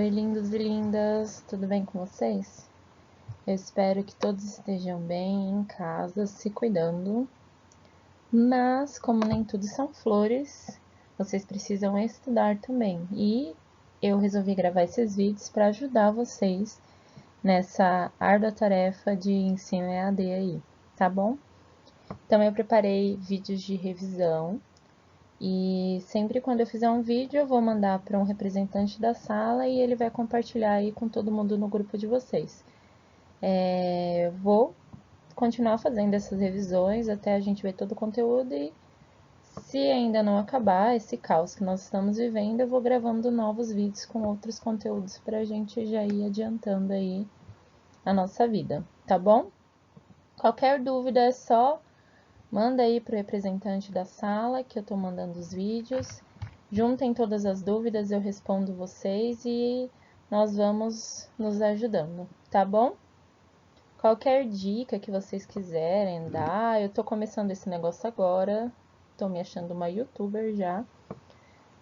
Oi, lindos e lindas, tudo bem com vocês? Eu espero que todos estejam bem em casa, se cuidando. Mas, como nem tudo são flores, vocês precisam estudar também. E eu resolvi gravar esses vídeos para ajudar vocês nessa árdua tarefa de ensino EAD aí, tá bom? Então, eu preparei vídeos de revisão. E sempre quando eu fizer um vídeo, eu vou mandar para um representante da sala e ele vai compartilhar aí com todo mundo no grupo de vocês. Vou continuar fazendo essas revisões até a gente ver todo o conteúdo e se ainda não acabar esse caos que nós estamos vivendo, eu vou gravando novos vídeos com outros conteúdos para a gente já ir adiantando aí a nossa vida, tá bom? Qualquer dúvida é só manda aí pro representante da sala que eu tô mandando os vídeos. Juntem todas as dúvidas, eu respondo vocês e nós vamos nos ajudando, tá bom? Qualquer dica que vocês quiserem dar, eu tô começando esse negócio agora, tô me achando uma youtuber já,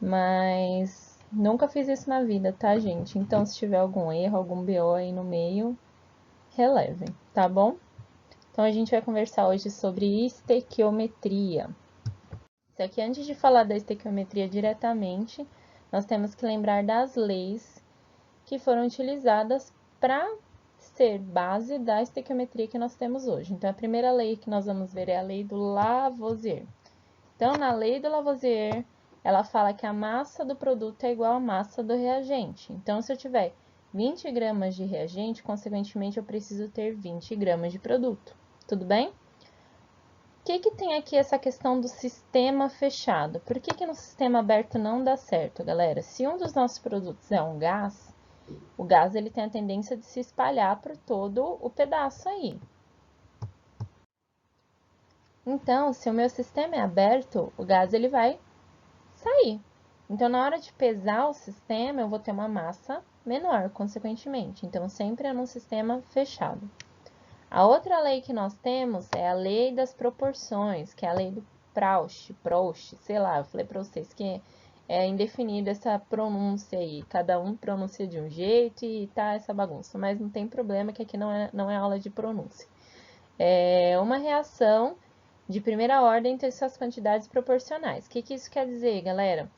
mas nunca fiz isso na vida, tá, gente? Então, se tiver algum erro, algum BO aí no meio, relevem, tá bom? Então, a gente vai conversar hoje sobre estequiometria. Só que antes de falar da estequiometria diretamente, nós temos que lembrar das leis que foram utilizadas para ser base da estequiometria que nós temos hoje. Então, a primeira lei que nós vamos ver é a lei do Lavoisier. Então, na lei do Lavoisier, ela fala que a massa do produto é igual à massa do reagente. Então, se eu tiver 20 gramas de reagente, consequentemente, eu preciso ter 20 gramas de produto. Tudo bem? O que tem aqui essa questão do sistema fechado? Por que no sistema aberto não dá certo, galera? Se um dos nossos produtos é um gás, o gás ele tem a tendência de se espalhar por todo o pedaço aí. Então, se o meu sistema é aberto, o gás ele vai sair. Então, na hora de pesar o sistema, eu vou ter uma massa menor, consequentemente. Então, sempre é num sistema fechado. A outra lei que nós temos é a lei das proporções, que é a lei do Proust, sei lá, eu falei para vocês que é indefinida essa pronúncia aí, cada um pronuncia de um jeito e tá essa bagunça, mas não tem problema que aqui não é aula de pronúncia. É uma reação de primeira ordem ter suas quantidades proporcionais. O que isso quer dizer, galera?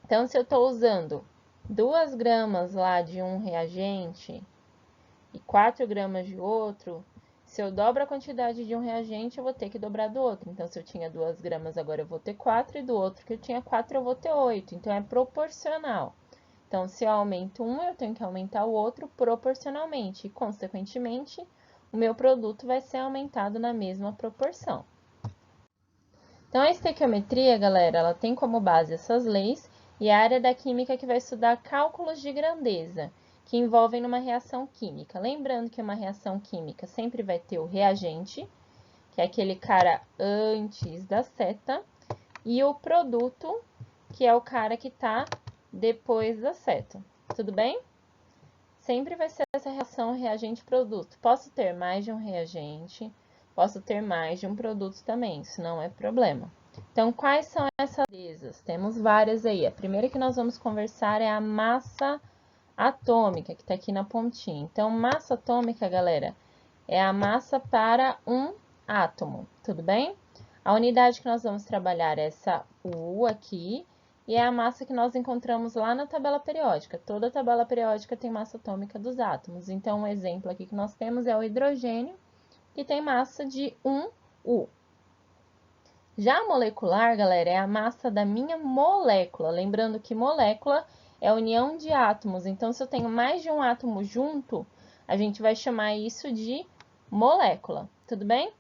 Então, se eu estou usando 2 gramas lá de um reagente e 4 gramas de outro, se eu dobro a quantidade de um reagente, eu vou ter que dobrar do outro. Então, se eu tinha 2 gramas, agora eu vou ter 4, e do outro que eu tinha 4, eu vou ter 8. Então, é proporcional. Então, se eu aumento um, eu tenho que aumentar o outro proporcionalmente. E, consequentemente, o meu produto vai ser aumentado na mesma proporção. Então, a estequiometria, galera, ela tem como base essas leis e a área da química que vai estudar cálculos de grandeza, que envolvem numa reação química. Lembrando que uma reação química sempre vai ter o reagente, que é aquele cara antes da seta, e o produto, que é o cara que está depois da seta. Tudo bem? Sempre vai ser essa reação reagente-produto. Posso ter mais de um reagente, posso ter mais de um produto também, isso não é problema. Então, quais são essas grandezas? Temos várias aí. A primeira que nós vamos conversar é a massa atômica, que está aqui na pontinha. Então, massa atômica, galera, é a massa para um átomo, tudo bem? A unidade que nós vamos trabalhar é essa U aqui, e é a massa que nós encontramos lá na tabela periódica. Toda tabela periódica tem massa atômica dos átomos. Então, um exemplo aqui que nós temos é o hidrogênio, que tem massa de 1U. Já a molecular, galera, é a massa da minha molécula. Lembrando que molécula é a união de átomos. Então, se eu tenho mais de um átomo junto, a gente vai chamar isso de molécula. Tudo bem?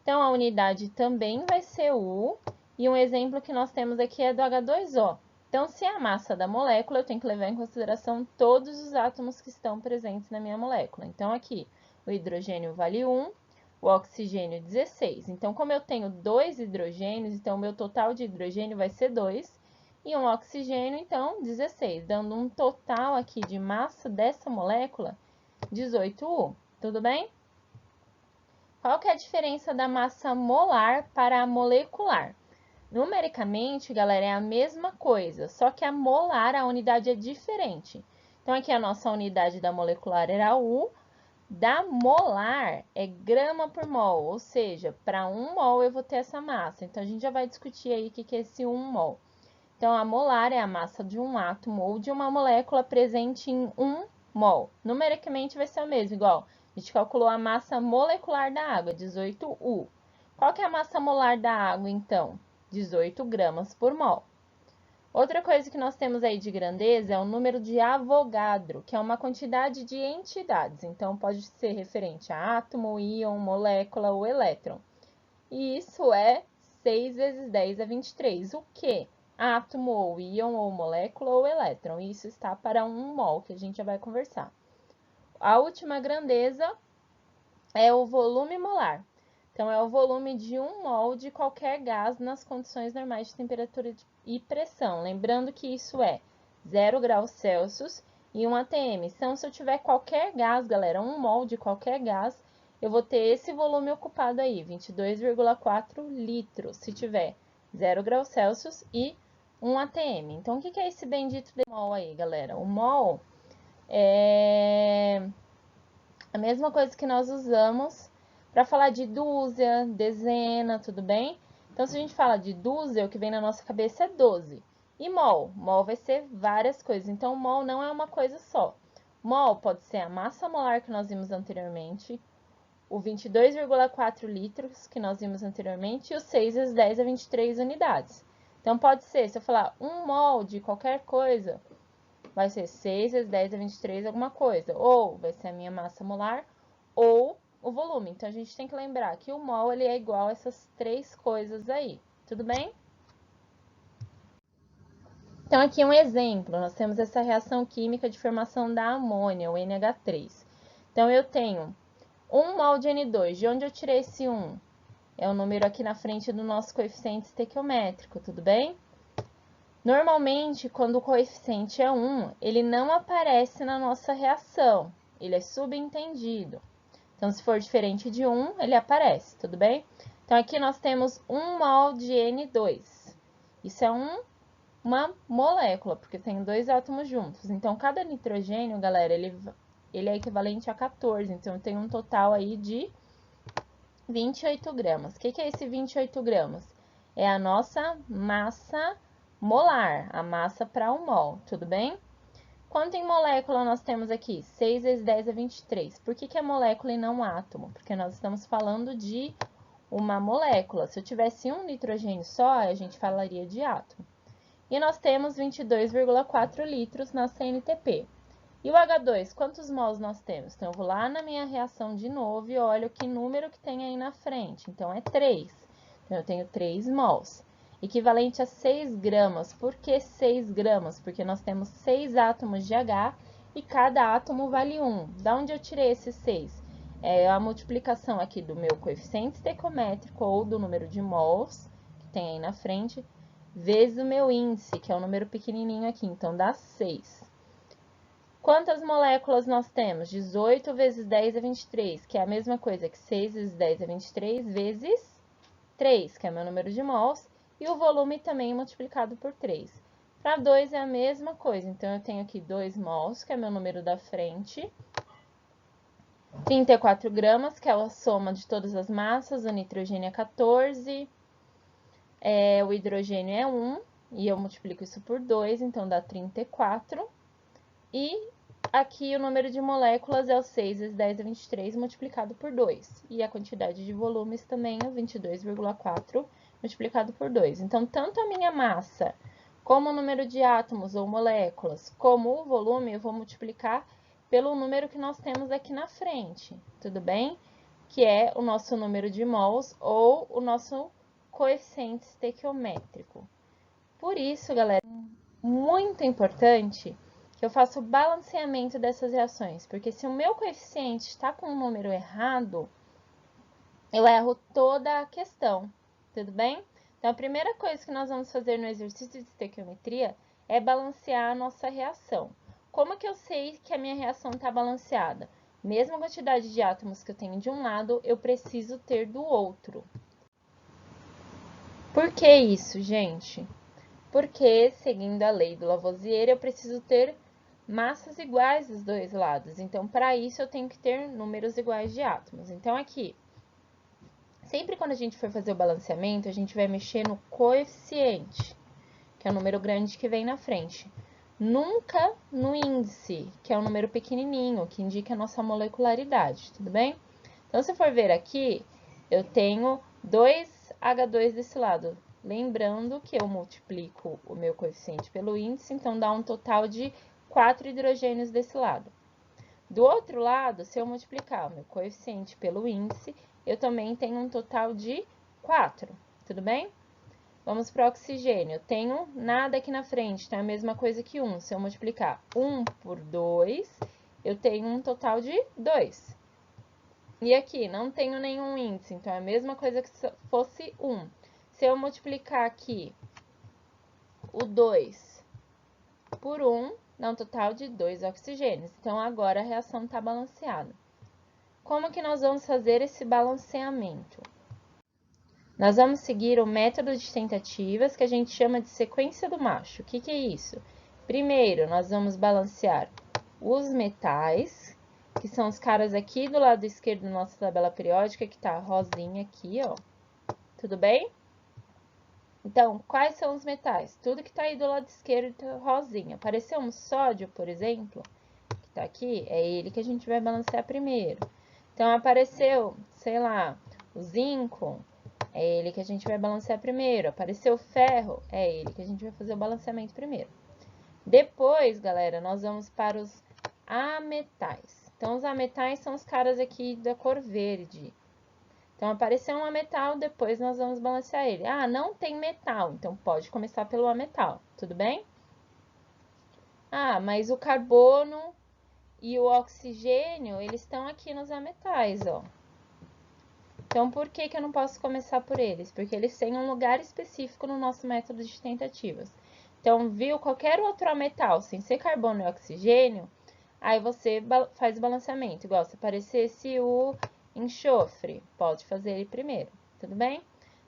Então, a unidade também vai ser U. E um exemplo que nós temos aqui é do H2O. Então, se é a massa da molécula, eu tenho que levar em consideração todos os átomos que estão presentes na minha molécula. Então, aqui, o hidrogênio vale 1, o oxigênio 16. Então, como eu tenho 2 hidrogênios, então o meu total de hidrogênio vai ser 2. E um oxigênio, então, 16. Dando um total aqui de massa dessa molécula, 18U. Tudo bem? Qual que é a diferença da massa molar para a molecular? Numericamente, galera, é a mesma coisa, só que a molar, a unidade é diferente. Então, aqui a nossa unidade da molecular era U, da molar é grama por mol, ou seja, para 1 mol eu vou ter essa massa. Então, a gente já vai discutir aí o que é esse 1 mol. Então, a molar é a massa de um átomo ou de uma molécula presente em 1 mol. Numericamente vai ser o mesmo, igual a gente calculou a massa molecular da água, 18U. Qual que é a massa molar da água, então? 18 gramas por mol. Outra coisa que nós temos aí de grandeza é o número de Avogadro, que é uma quantidade de entidades. Então, pode ser referente a átomo, íon, molécula ou elétron. E isso é 6 vezes 10 a 23. O quê? Átomo, ou íon, ou molécula, ou elétron. Isso está para 1 mol, que a gente já vai conversar. A última grandeza é o volume molar. Então, é o volume de 1 mol de qualquer gás nas condições normais de temperatura e pressão. Lembrando que isso é 0 graus Celsius e 1 atm. Então, se eu tiver qualquer gás, galera, 1 mol de qualquer gás, eu vou ter esse volume ocupado aí, 22,4 litros, se tiver 0 graus Celsius e 1 atm. Então, o que é esse bendito de mol aí, galera? O mol é a mesma coisa que nós usamos para falar de dúzia, dezena, tudo bem? Então, se a gente fala de dúzia, o que vem na nossa cabeça é 12. E mol? Mol vai ser várias coisas. Então, mol não é uma coisa só. Mol pode ser a massa molar que nós vimos anteriormente, o 22,4 litros que nós vimos anteriormente e o 6 vezes 10 a 23 unidades. Então, pode ser, se eu falar 1 mol de qualquer coisa, vai ser 6 vezes 10 a 23 alguma coisa. Ou vai ser a minha massa molar, ou o volume. Então, a gente tem que lembrar que o mol ele é igual a essas três coisas aí. Tudo bem? Então, aqui um exemplo. Nós temos essa reação química de formação da amônia, o NH3. Então, eu tenho 1 mol de N2. De onde eu tirei esse 1? É o número aqui na frente do nosso coeficiente estequiométrico, tudo bem? Normalmente, quando o coeficiente é 1, ele não aparece na nossa reação, ele é subentendido. Então, se for diferente de 1, ele aparece, tudo bem? Então, aqui nós temos 1 mol de N2. Isso é uma molécula, porque tem 2 átomos juntos. Então, cada nitrogênio, galera, ele é equivalente a 14. Então, eu tenho um total aí de 28 gramas. O que é esse 28 gramas? É a nossa massa molar, a massa para 1 mol, tudo bem? Quanto em molécula nós temos aqui? 6 vezes 10 a 23. Por que é molécula e não átomo? Porque nós estamos falando de uma molécula. Se eu tivesse um nitrogênio só, a gente falaria de átomo. E nós temos 22,4 litros na CNTP. E o H2, quantos mols nós temos? Então, eu vou lá na minha reação de novo e olho que número que tem aí na frente. Então, é 3. Então, eu tenho 3 mols. Equivalente a 6 gramas. Por que 6 gramas? Porque nós temos 6 átomos de H e cada átomo vale 1. Da onde eu tirei esses 6? É a multiplicação aqui do meu coeficiente estequiométrico ou do número de mols, que tem aí na frente, vezes o meu índice, que é o número pequenininho aqui. Então, dá 6. Quantas moléculas nós temos? 18 vezes 10 a 23, que é a mesma coisa que 6 vezes 10 a 23 vezes 3, que é o meu número de mols, e o volume também multiplicado por 3. Para 2 é a mesma coisa, então eu tenho aqui 2 mols, que é meu número da frente, 34 gramas, que é a soma de todas as massas, o nitrogênio é 14, o hidrogênio é 1, e eu multiplico isso por 2, então dá 34, e aqui o número de moléculas é o 6 vezes 10 a 23 multiplicado por 2. E a quantidade de volumes também é 22,4 multiplicado por 2. Então, tanto a minha massa, como o número de átomos ou moléculas, como o volume, eu vou multiplicar pelo número que nós temos aqui na frente, tudo bem? Que é o nosso número de mols ou o nosso coeficiente estequiométrico. Por isso, galera, muito importante que eu faça o balanceamento dessas reações, porque se o meu coeficiente está com um número errado, eu erro toda a questão, tudo bem? Então, a primeira coisa que nós vamos fazer no exercício de estequiometria é balancear a nossa reação. Como que eu sei que a minha reação está balanceada? Mesma quantidade de átomos que eu tenho de um lado, eu preciso ter do outro. Por que isso, gente? Porque, seguindo a lei do Lavoisier, eu preciso ter massas iguais dos dois lados. Então, para isso, eu tenho que ter números iguais de átomos. Então, aqui, sempre quando a gente for fazer o balanceamento, a gente vai mexer no coeficiente, que é o número grande que vem na frente. Nunca no índice, que é o número pequenininho, que indica a nossa molecularidade, tudo bem? Então, se for ver aqui, eu tenho 2H2 desse lado. Lembrando que eu multiplico o meu coeficiente pelo índice, então dá um total de 4 hidrogênios desse lado. Do outro lado, se eu multiplicar o meu coeficiente pelo índice, eu também tenho um total de 4, tudo bem? Vamos para o oxigênio. Eu tenho nada aqui na frente, então é a mesma coisa que 1. Se eu multiplicar 1 por 2, eu tenho um total de 2. E aqui, não tenho nenhum índice, então é a mesma coisa que se fosse 1. Se eu multiplicar aqui o 2 por 1, dá um total de 2 oxigênios. Então, agora a reação está balanceada. Como que nós vamos fazer esse balanceamento? Nós vamos seguir o método de tentativas, que a gente chama de sequência do macho. O que que é isso? Primeiro, nós vamos balancear os metais, que são os caras aqui do lado esquerdo da nossa tabela periódica, que tá rosinha aqui, ó. Tudo bem? Então, quais são os metais? Tudo que tá aí do lado esquerdo tá rosinha. Apareceu um sódio, por exemplo, que tá aqui, é ele que a gente vai balancear primeiro. Então, apareceu, sei lá, o zinco, é ele que a gente vai balancear primeiro. Apareceu o ferro, é ele que a gente vai fazer o balanceamento primeiro. Depois, galera, nós vamos para os ametais. Então, os ametais são os caras aqui da cor verde. Então, apareceu um ametal, depois nós vamos balancear ele. Ah, não tem metal, então pode começar pelo ametal, tudo bem? Ah, mas o carbono e o oxigênio, eles estão aqui nos ametais, ó. Então, por que que eu não posso começar por eles? Porque eles têm um lugar específico no nosso método de tentativas. Então, viu qualquer outro metal sem ser carbono e oxigênio, aí você faz o balanceamento. Igual se aparecesse o enxofre, pode fazer ele primeiro, tudo bem?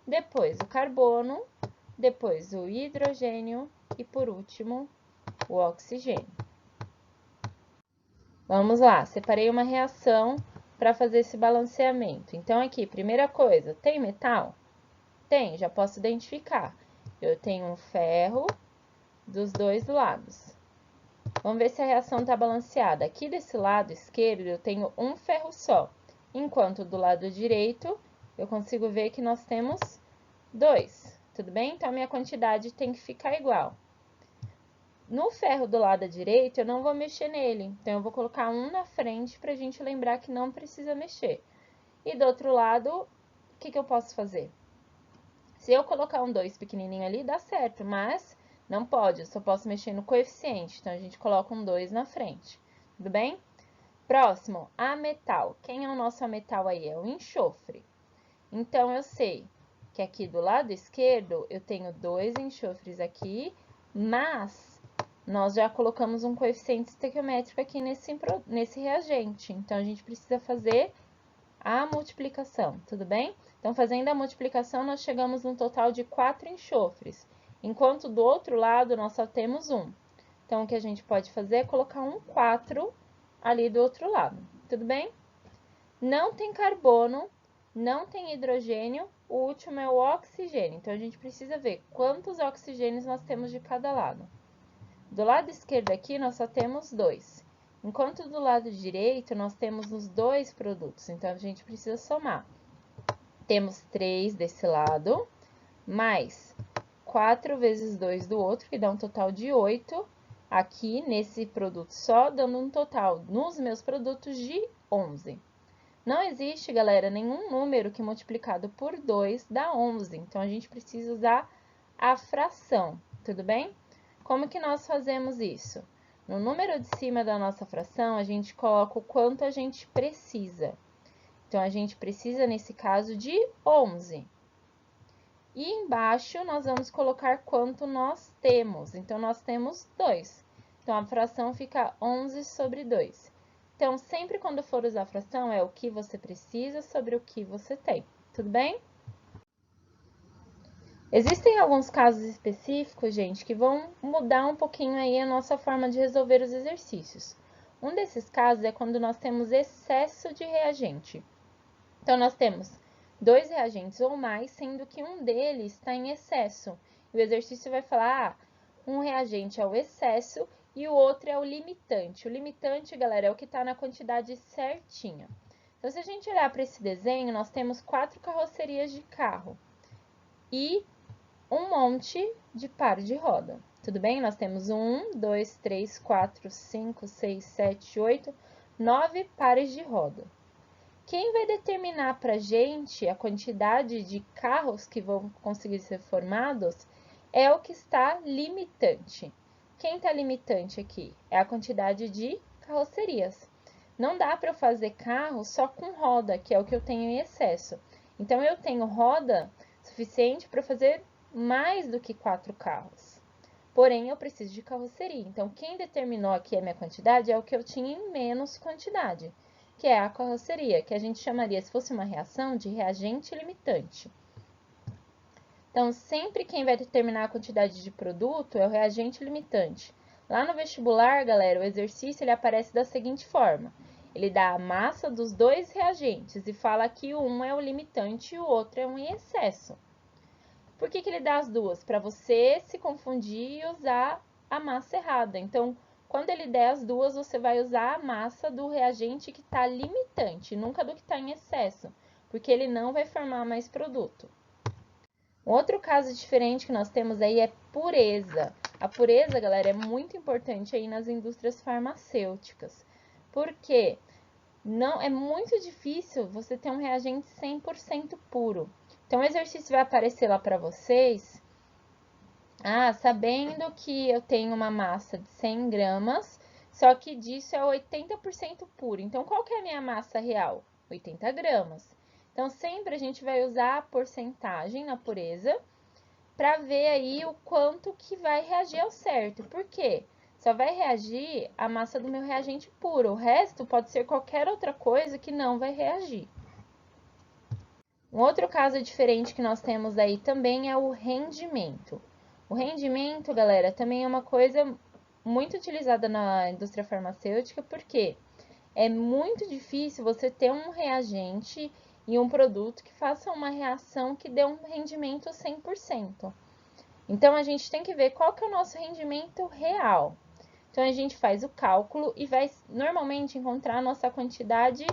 Depois o carbono, depois o hidrogênio e por último o oxigênio. Vamos lá, separei uma reação para fazer esse balanceamento. Então, aqui, primeira coisa, tem metal? Tem, já posso identificar. Eu tenho um ferro dos dois lados. Vamos ver se a reação está balanceada. Aqui desse lado esquerdo, eu tenho um ferro só, enquanto do lado direito, eu consigo ver que nós temos 2, tudo bem? Então, a minha quantidade tem que ficar igual. No ferro do lado direito, eu não vou mexer nele, então eu vou colocar um na frente para a gente lembrar que não precisa mexer. E do outro lado, o que eu posso fazer? Se eu colocar um 2 pequenininho ali, dá certo, mas não pode, eu só posso mexer no coeficiente, então a gente coloca um 2 na frente, tudo bem? Próximo, ametal. Quem é o nosso ametal aí? É o enxofre. Então, eu sei que aqui do lado esquerdo, eu tenho 2 enxofres aqui, mas nós já colocamos um coeficiente estequiométrico aqui nesse reagente. Então, a gente precisa fazer a multiplicação, tudo bem? Então, fazendo a multiplicação, nós chegamos num total de 4 enxofres, enquanto do outro lado nós só temos 1. Então, o que a gente pode fazer é colocar um 4 ali do outro lado, tudo bem? Não tem carbono, não tem hidrogênio, o último é o oxigênio. Então, a gente precisa ver quantos oxigênios nós temos de cada lado. Do lado esquerdo aqui, nós só temos 2. Enquanto do lado direito, nós temos os 2 produtos. Então, a gente precisa somar. Temos 3 desse lado, mais 4 vezes 2 do outro, que dá um total de 8. Aqui, nesse produto só, dando um total, nos meus produtos, de 11. Não existe, galera, nenhum número que multiplicado por 2 dá 11. Então, a gente precisa usar a fração, tudo bem? Como que nós fazemos isso? No número de cima da nossa fração, a gente coloca o quanto a gente precisa. Então, a gente precisa, nesse caso, de 11. E embaixo, nós vamos colocar quanto nós temos. Então, nós temos 2. Então, a fração fica 11 sobre 2. Então, sempre quando for usar a fração, é o que você precisa sobre o que você tem. Tudo bem? Existem alguns casos específicos, gente, que vão mudar um pouquinho aí a nossa forma de resolver os exercícios. Um desses casos é quando nós temos excesso de reagente. Então, nós temos 2 reagentes ou mais, sendo que um deles está em excesso. E o exercício vai falar, um reagente é o excesso e o outro é o limitante. O limitante, galera, é o que está na quantidade certinha. Então, se a gente olhar para esse desenho, nós temos 4 carrocerias de carro e um monte de par de roda. Tudo bem? Nós temos 1, 2, 3, 4, 5, 6, 7, 8, 9 pares de roda. Quem vai determinar para a gente a quantidade de carros que vão conseguir ser formados é o que está limitante. Quem está limitante aqui? É a quantidade de carrocerias. Não dá para eu fazer carro só com roda, que é o que eu tenho em excesso. Então, eu tenho roda suficiente para fazer mais do que 4 carros. Porém, eu preciso de carroceria. Então, quem determinou aqui a minha quantidade é o que eu tinha em menos quantidade, que é a carroceria, que a gente chamaria, se fosse uma reação, de reagente limitante. Então, sempre quem vai determinar a quantidade de produto é o reagente limitante. Lá no vestibular, galera, o exercício ele aparece da seguinte forma. Ele dá a massa dos 2 reagentes e fala que um é o limitante e o outro é um em excesso. Por que ele dá as duas? Para você se confundir e usar a massa errada. Então, quando ele der as duas, você vai usar a massa do reagente que está limitante, nunca do que está em excesso, porque ele não vai formar mais produto. Um outro caso diferente que nós temos aí é pureza. A pureza, galera, é muito importante aí nas indústrias farmacêuticas. Por quê? Não, é muito difícil você ter um reagente 100% puro. Então, o exercício vai aparecer lá para vocês. Sabendo que eu tenho uma massa de 100 gramas, só que disso é 80% puro. Então, qual que é a minha massa real? 80 gramas. Então, sempre a gente vai usar a porcentagem na pureza para ver aí o quanto que vai reagir ao certo. Por quê? Só vai reagir a massa do meu reagente puro. O resto pode ser qualquer outra coisa que não vai reagir. Um outro caso diferente que nós temos aí também é o rendimento. O rendimento, galera, também é uma coisa muito utilizada na indústria farmacêutica, porque é muito difícil você ter um reagente e um produto que faça uma reação que dê um rendimento 100%. Então, a gente tem que ver qual que é o nosso rendimento real. Então, a gente faz o cálculo e vai normalmente encontrar a nossa quantidade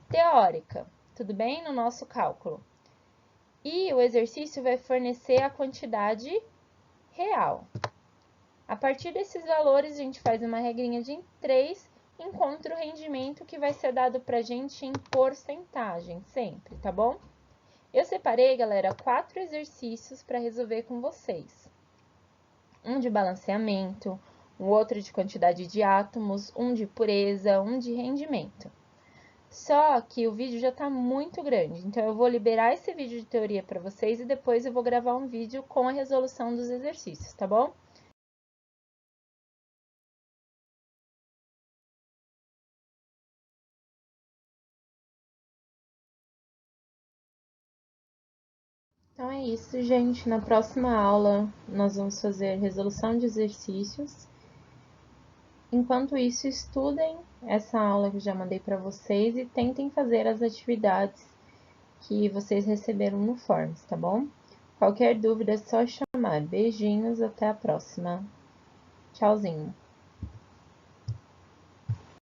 teórica, tudo bem? No nosso cálculo. E o exercício vai fornecer a quantidade real. A partir desses valores, a gente faz uma regrinha de 3 e encontra o rendimento que vai ser dado pra gente em porcentagem, sempre, tá bom? Eu separei, galera, 4 exercícios para resolver com vocês. Um de balanceamento, o outro de quantidade de átomos, um de pureza, um de rendimento. Só que o vídeo já está muito grande, então eu vou liberar esse vídeo de teoria para vocês e depois eu vou gravar um vídeo com a resolução dos exercícios, tá bom? Então é isso, gente. Na próxima aula nós vamos fazer resolução de exercícios. Enquanto isso, estudem essa aula que eu já mandei para vocês e tentem fazer as atividades que vocês receberam no Forms, tá bom? Qualquer dúvida é só chamar. Beijinhos, até a próxima. Tchauzinho.